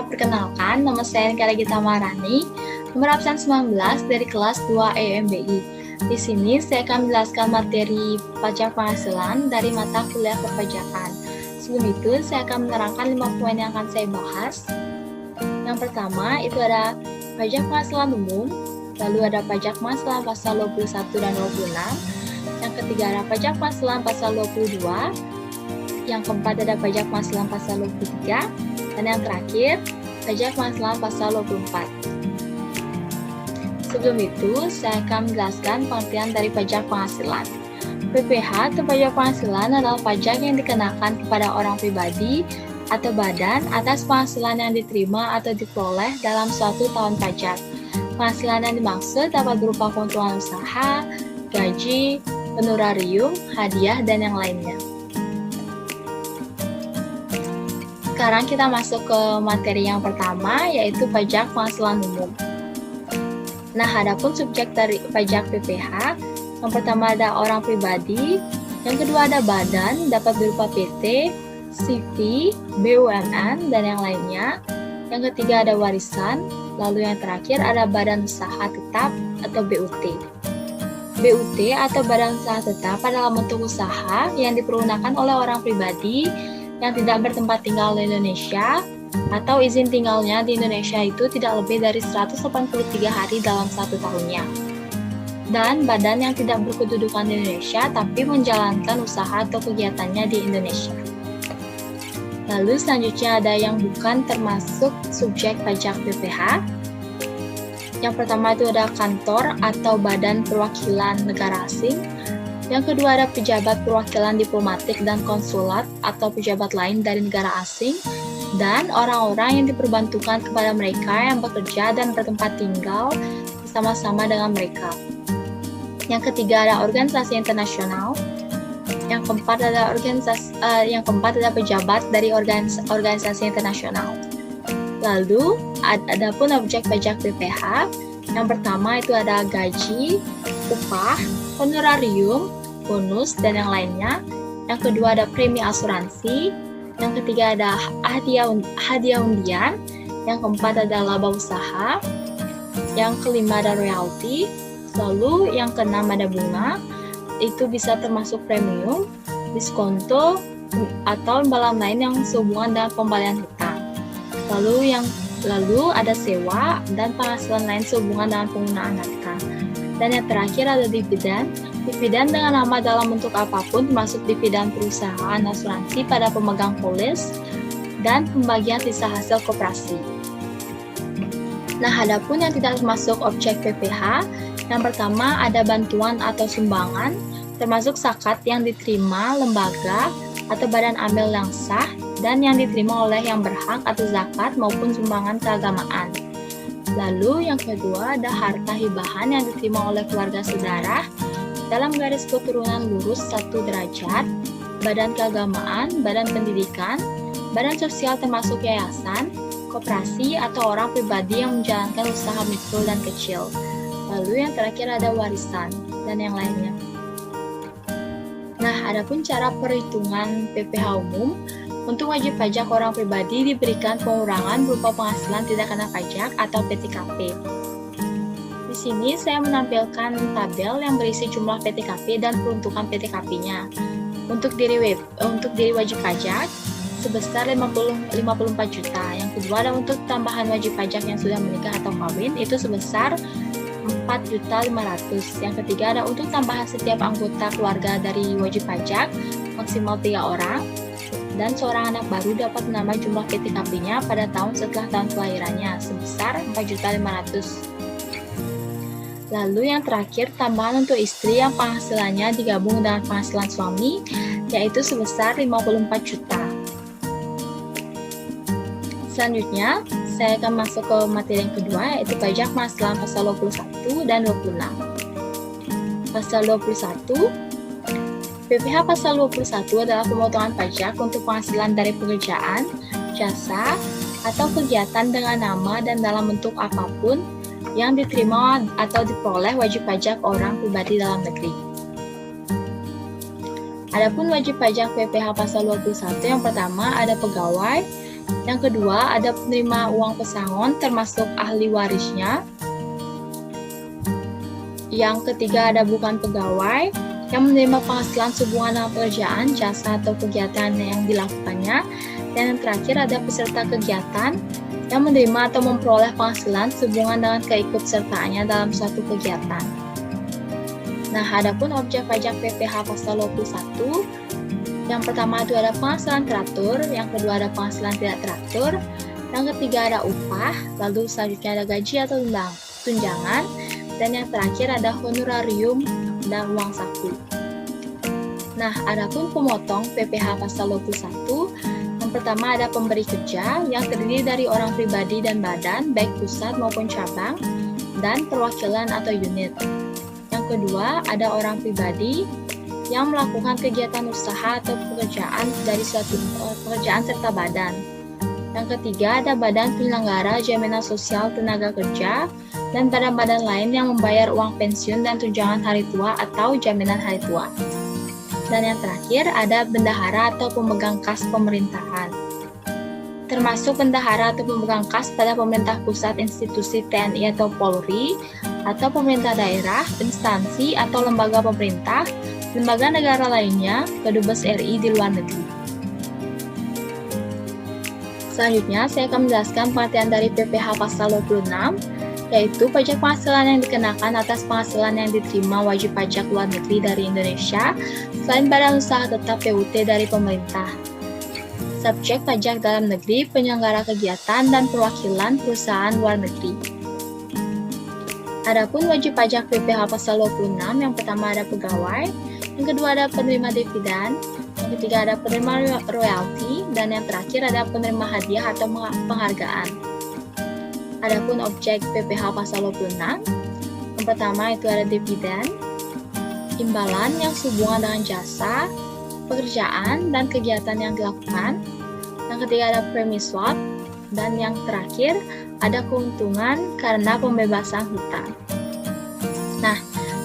Perkenalkan, nama saya Nika Regita Marani, nomor absen 19 dari kelas 2 EMBI. Di sini saya akan menjelaskan materi pajak penghasilan dari mata kuliah perpajakan. Sebelum itu, saya akan menerangkan 5 poin yang akan saya bahas. Yang pertama, itu ada pajak penghasilan umum, lalu ada pajak penghasilan pasal 21 dan 26. Yang ketiga ada pajak penghasilan pasal 22. Yang keempat ada pajak penghasilan pasal 23, dan yang terakhir pajak penghasilan pasal 24. Sebelum itu, saya akan menjelaskan pengertian dari pajak penghasilan. PPH atau pajak penghasilan adalah pajak yang dikenakan kepada orang pribadi atau badan atas penghasilan yang diterima atau diperoleh dalam suatu tahun pajak. Penghasilan yang dimaksud dapat berupa keuntungan usaha, gaji, honorarium, hadiah, dan yang lainnya. Sekarang kita masuk ke materi yang pertama, yaitu pajak penghasilan umum. Nah, adapun subjek dari pajak PPH, yang pertama ada orang pribadi, yang kedua ada badan, dapat berupa PT, CV, BUMN, dan yang lainnya. Yang ketiga ada warisan, lalu yang terakhir ada badan usaha tetap atau BUT. BUT atau badan usaha tetap adalah bentuk usaha yang dipergunakan oleh orang pribadi yang tidak bertempat tinggal di Indonesia atau izin tinggalnya di Indonesia itu tidak lebih dari 183 hari dalam satu tahunnya. Dan badan yang tidak berkedudukan di Indonesia tapi menjalankan usaha atau kegiatannya di Indonesia. Lalu selanjutnya ada yang bukan termasuk subjek pajak PPH. Yang pertama itu ada kantor atau badan perwakilan negara asing. Yang kedua ada pejabat perwakilan diplomatik dan konsulat atau pejabat lain dari negara asing, dan orang-orang yang diperbantukan kepada mereka yang bekerja dan bertempat tinggal bersama-sama dengan mereka. Yang ketiga ada organisasi internasional. Yang keempat ada pejabat dari organisasi internasional. Lalu ada pun objek pajak PPH. Yang pertama itu ada gaji, upah, honorarium, bonus, dan yang lainnya. Yang kedua ada premi asuransi. Yang ketiga ada hadiah undian. Yang keempat ada laba usaha. Yang kelima ada royalti. Lalu yang keenam ada bunga. Itu bisa termasuk premium, diskonto, atau imbalan lain yang sehubungan dengan pembalian hutang. Lalu ada sewa dan penghasilan lain sehubungan dengan penggunaan naskah. Dan yang terakhir ada dividen. Dividen dengan nama dalam bentuk apapun termasuk dividen perusahaan asuransi pada pemegang polis dan pembagian sisa hasil koperasi. Nah, adapun yang tidak termasuk objek PPH, yang pertama ada bantuan atau sumbangan termasuk zakat yang diterima lembaga atau badan amil yang sah dan yang diterima oleh yang berhak atau zakat maupun sumbangan keagamaan. Lalu yang kedua ada harta hibahan yang diterima oleh keluarga saudara dalam garis keturunan lurus 1 derajat, badan keagamaan, badan pendidikan, badan sosial termasuk yayasan, koperasi atau orang pribadi yang menjalankan usaha mikro dan kecil. Lalu yang terakhir ada warisan dan yang lainnya. Nah, adapun cara perhitungan PPH umum. Untuk wajib pajak orang pribadi diberikan pengurangan berupa penghasilan tidak kena pajak atau PTKP. Di sini saya menampilkan tabel yang berisi jumlah PTKP dan peruntukan PTKP-nya. Untuk diri wajib pajak sebesar 54 juta. Yang kedua ada untuk tambahan wajib pajak yang sudah menikah atau kawin itu sebesar 4.500.000. Yang ketiga ada untuk tambahan setiap anggota keluarga dari wajib pajak maksimal 3 orang. Dan seorang anak baru dapat menambah jumlah PTKP-nya pada tahun setelah tahun kelahirannya sebesar 4.500.000. Lalu yang terakhir tambahan untuk istri yang penghasilannya digabung dengan penghasilan suami yaitu sebesar 54 juta. Selanjutnya saya akan masuk ke materi yang kedua yaitu pajak penghasilan pasal 21 dan 26. Pasal 21 PPH pasal 21 adalah pemotongan pajak untuk penghasilan dari pekerjaan, jasa, atau kegiatan dengan nama dan dalam bentuk apapun yang diterima atau diperoleh wajib pajak orang pribadi dalam negeri. Adapun wajib pajak PPH pasal 21 yang pertama ada pegawai Yang kedua, ada penerima uang pesangon termasuk ahli warisnya. Yang ketiga, ada bukan pegawai yang menerima penghasilan sehubungan dengan pekerjaan, jasa, atau kegiatan yang dilakukannya. Dan yang terakhir, ada peserta kegiatan yang menerima atau memperoleh penghasilan sehubungan dengan keikutsertaannya dalam suatu kegiatan. Nah, adapun objek pajak PPh pasal 21, yang pertama itu ada penghasilan teratur, yang kedua ada penghasilan tidak teratur, yang ketiga ada upah, lalu selanjutnya ada gaji atau tunjangan, dan yang terakhir ada honorarium dan uang saku. Nah, adapun pemotong PPh pasal 21, yang pertama ada pemberi kerja yang terdiri dari orang pribadi dan badan, baik pusat maupun cabang, dan perwakilan atau unit. Yang kedua, ada orang pribadi yang melakukan kegiatan usaha atau pekerjaan dari suatu pekerjaan serta badan. Yang ketiga, ada badan penyelenggara jaminan sosial tenaga kerja dan badan-badan lain yang membayar uang pensiun dan tunjangan hari tua atau jaminan hari tua. Dan yang terakhir, ada bendahara atau pemegang kas pemerintahan. Termasuk bendahara atau pemegang kas pada pemerintah pusat, institusi TNI atau Polri, atau pemerintah daerah, instansi atau lembaga pemerintah, lembaga negara lainnya, Kedubes RI di luar negeri. Selanjutnya, saya akan menjelaskan pengertian dari PPh pasal 26, yaitu pajak penghasilan yang dikenakan atas penghasilan yang diterima wajib pajak luar negeri dari Indonesia, selain badan usaha tetap PUT dari pemerintah. Subjek pajak dalam negeri, penyelenggara kegiatan, dan perwakilan perusahaan luar negeri. Adapun wajib pajak PPh pasal 26, yang pertama ada pegawai, yang kedua ada penerima dividen, yang ketiga ada penerima royalti, dan yang terakhir ada penerima hadiah atau penghargaan. Adapun objek PPh pasal 26, yang pertama itu ada dividen, imbalan yang sehubungan dengan jasa, pekerjaan, dan kegiatan yang dilakukan. Yang ketiga ada premi swap, dan yang terakhir ada keuntungan karena pembebasan hutang. Nah,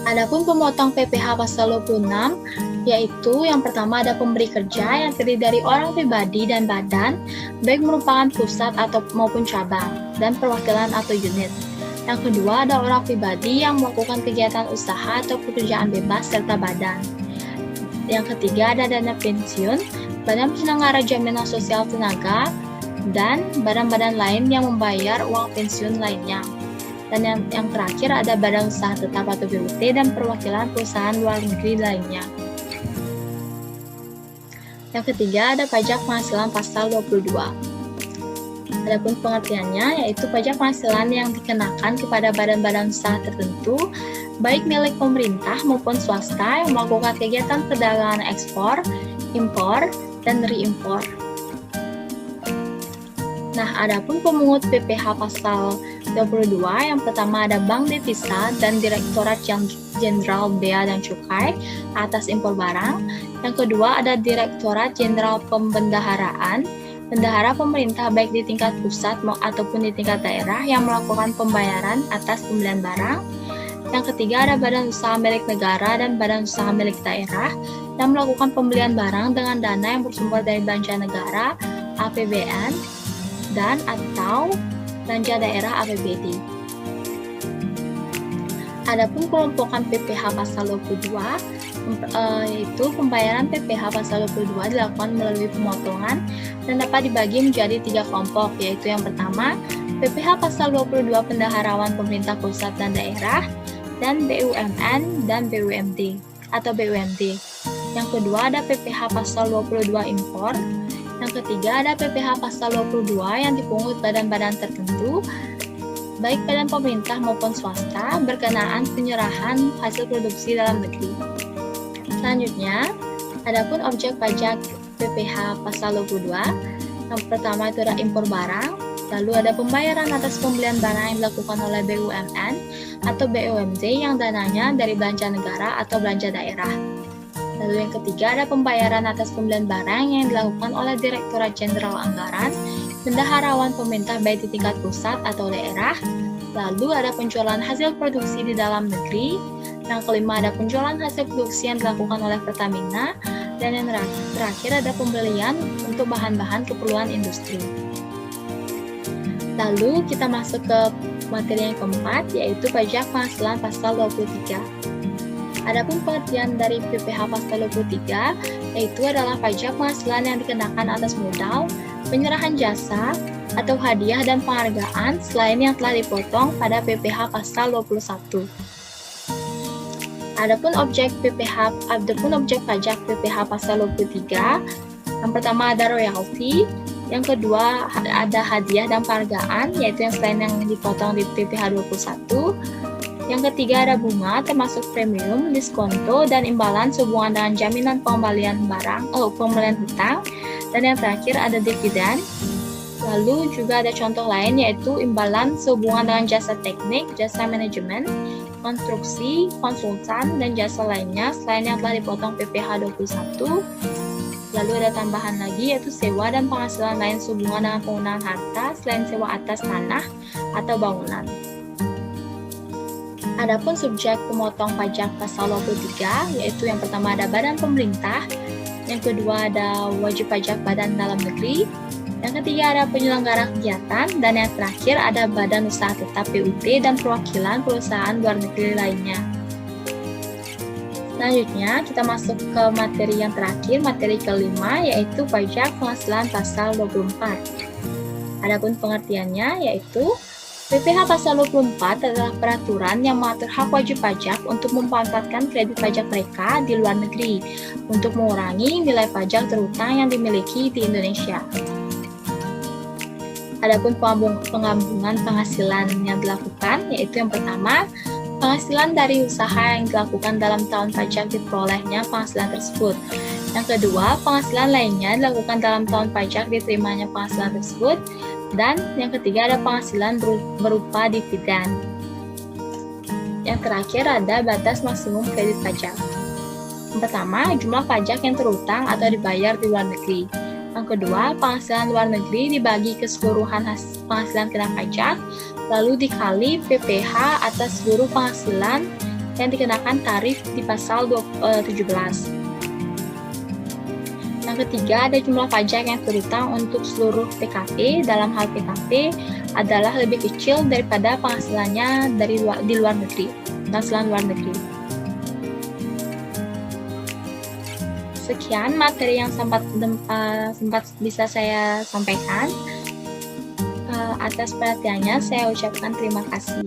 adapun pemotong PPh pasal 26, yaitu yang pertama ada pemberi kerja yang terdiri dari orang pribadi dan badan, baik merupakan pusat atau maupun cabang, dan perwakilan atau unit. Yang kedua ada orang pribadi yang melakukan kegiatan usaha atau pekerjaan bebas serta badan. Yang ketiga ada dana pensiun, badan penyelenggara jaminan sosial tenaga, dan badan-badan lain yang membayar uang pensiun lainnya. Dan yang terakhir ada badan usaha tetap atau BUT dan perwakilan perusahaan luar negeri lainnya. Yang ketiga ada pajak penghasilan pasal 22. Adapun pengertiannya yaitu pajak penghasilan yang dikenakan kepada badan-badan usaha tertentu, baik milik pemerintah maupun swasta yang melakukan kegiatan perdagangan ekspor, impor, dan reimpor. Nah, adapun pemungut PPh pasal 22, yang pertama ada Bank Devisa dan Direktorat Jenderal Bea dan Cukai atas impor barang. Yang kedua ada Direktorat Jenderal Pembendaharaan, bendahara pemerintah baik di tingkat pusat ataupun di tingkat daerah yang melakukan pembayaran atas pembelian barang. Yang ketiga ada Badan Usaha Milik Negara dan Badan Usaha Milik Daerah yang melakukan pembelian barang dengan dana yang bersumber dari belanja negara, APBN, dan atau belanja daerah APBD. Adapun kelompokan PPh pasal 22, yaitu pembayaran PPh pasal 22 dilakukan melalui pemotongan dan dapat dibagi menjadi 3 kelompok, yaitu yang pertama PPh pasal 22 pendaharawan pemerintah pusat dan daerah, dan BUMN dan BUMD atau BUMD. Yang kedua ada PPh pasal 22 impor. Yang ketiga ada PPh pasal 22 yang dipungut badan-badan tertentu, baik badan pemerintah maupun swasta, berkenaan penyerahan hasil produksi dalam negeri. Selanjutnya, adapun objek pajak PPh pasal 22, yang pertama itu ada impor barang, lalu ada pembayaran atas pembelian barang yang dilakukan oleh BUMN atau BUMD yang dananya dari belanja negara atau belanja daerah. Lalu yang ketiga ada pembayaran atas pembelian barang yang dilakukan oleh Direktorat Jenderal Anggaran, bendaharawan pemerintah baik di tingkat pusat atau daerah. Lalu ada penjualan hasil produksi di dalam negeri. Yang kelima ada penjualan hasil produksi yang dilakukan oleh Pertamina. Dan yang terakhir ada pembelian untuk bahan-bahan keperluan industri. Lalu kita masuk ke materi yang keempat, yaitu pajak penghasilan pasal 23. Adapun pengertian dari PPh pasal 23, yaitu adalah pajak penghasilan yang dikenakan atas modal, penyerahan jasa, atau hadiah dan penghargaan selain yang telah dipotong pada PPh pasal 21. Adapun objek pajak PPh pasal 23, yang pertama ada royalti, yang kedua ada hadiah dan penghargaan, yaitu yang selain yang dipotong di PPh 21. Yang ketiga ada bunga, termasuk premium, diskonto, dan imbalan sehubungan dengan jaminan pengembalian pengembalian hutang. Dan yang terakhir ada dividen. Lalu juga ada contoh lain, yaitu imbalan sehubungan dengan jasa teknik, jasa manajemen, konstruksi, konsultan, dan jasa lainnya selain yang telah dipotong PPh 21. Lalu ada tambahan lagi, yaitu sewa dan penghasilan lain sehubungan dengan penggunaan harta selain sewa atas tanah atau bangunan. Adapun subjek pemotong pajak pasal 23, yaitu yang pertama ada badan pemerintah, yang kedua ada wajib pajak badan dalam negeri, yang ketiga ada penyelenggara kegiatan, dan yang terakhir ada badan usaha tetap PUT dan perwakilan perusahaan luar negeri lainnya. Selanjutnya kita masuk ke materi yang terakhir, materi kelima, yaitu pajak penghasilan pasal 24. Adapun pengertiannya yaitu PPh pasal 24 adalah peraturan yang mengatur hak wajib pajak untuk memanfaatkan kredit pajak mereka di luar negeri untuk mengurangi nilai pajak terutang yang dimiliki di Indonesia. Adapun penggabungan penghasilan yang dilakukan, yaitu yang pertama, penghasilan dari usaha yang dilakukan dalam tahun pajak diperolehnya penghasilan tersebut. Yang kedua, penghasilan lainnya dilakukan dalam tahun pajak diterimanya penghasilan tersebut. Dan yang ketiga ada penghasilan berupa dividen. Yang terakhir ada batas maksimum kredit pajak. Yang pertama, jumlah pajak yang terutang atau dibayar di luar negeri. Yang kedua, penghasilan luar negeri dibagi keseluruhan penghasilan kena pajak, lalu dikali PPh atas seluruh penghasilan yang dikenakan tarif di pasal 17. Yang ketiga, ada jumlah pajak yang terutang untuk seluruh PKP. Dalam hal PKP adalah lebih kecil daripada penghasilannya di luar negeri, penghasilan luar negeri. Sekian materi yang sempat bisa saya sampaikan. Atas perhatiannya, saya ucapkan terima kasih.